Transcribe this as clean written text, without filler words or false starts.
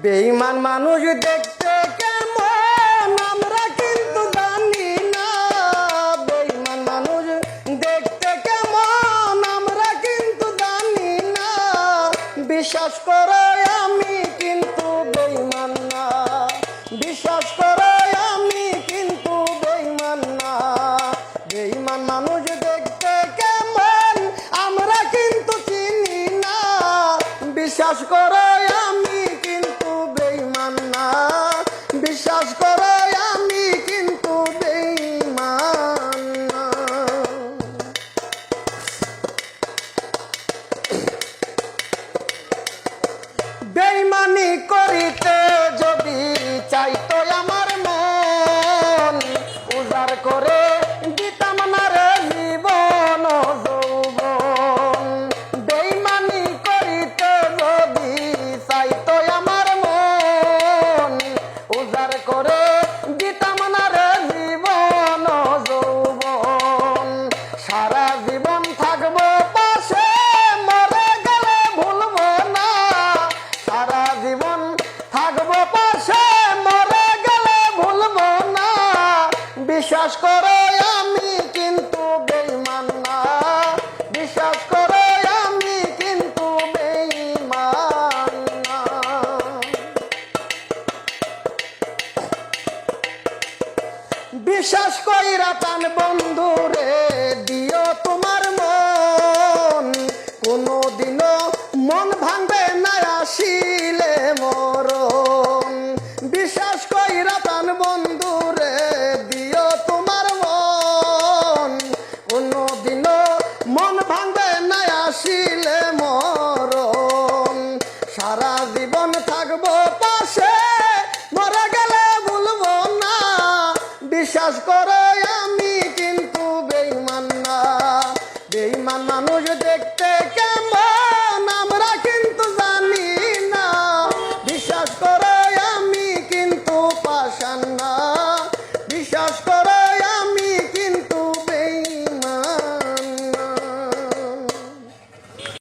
বেঈমান মানুষ দেখতে কেমন আমরা কিন্তু জানি না। বেঈমান মানুষ দেখতে কেমন আমরা কিন্তু জানি না। বিশ্বাস করো আমি কিন্তু বেঈমান না। বিশ্বাস করো আমি কিন্তু বেঈমান না। বেঈমান মানুষ দেখতে কেমন আমরা কিন্তু চিনি না। বিশ্বাস করো আমি কিন্তু বেঈমান না। বিশ্বাস করো আমি কিন্তু বেঈমান না। বেঈমানি করিতে যদি চাইতো আমার মন, উজাড় করে দিতাম না রে জীবন যৌবন। বেঈমানি করিতে যদি চাইতো আমার মন, উজাড় করে দিতাম না রে জীবন যৌবন। সারা জীবন থাকবো পাশে, মরে গেলে ভুলবো না। সারা জীবন থাকবো পাশে, মরে গেলে ভুলবো না। বিশ্বাস করো আমি কিন্তু বেঈমান না। বিশ্বাস করো আমি কিন্তু বেঈমান না। বিশ্বাস কইরা প্রাণ বন্ধু রে দিও তোমার মন। কোনদিনও মন ভাঙবে না আসিলে মরণ। বিশ্বাস কইরা প্রাণ বন্ধু রে দিও তোমার মন। কোনদিনও মন ভাঙবে না আসিলে মরণ। সারা জীবন থাকবো পাশে, মরে গেলে ভুলবো না। বিশ্বাস করো আমি কিন্তু বেঈমান না। বেঈমান মানুষ দেখতে কেমন আমরা কিন্তু জানি না। বিশ্বাস করো আমি কিন্তু পাষাণ না।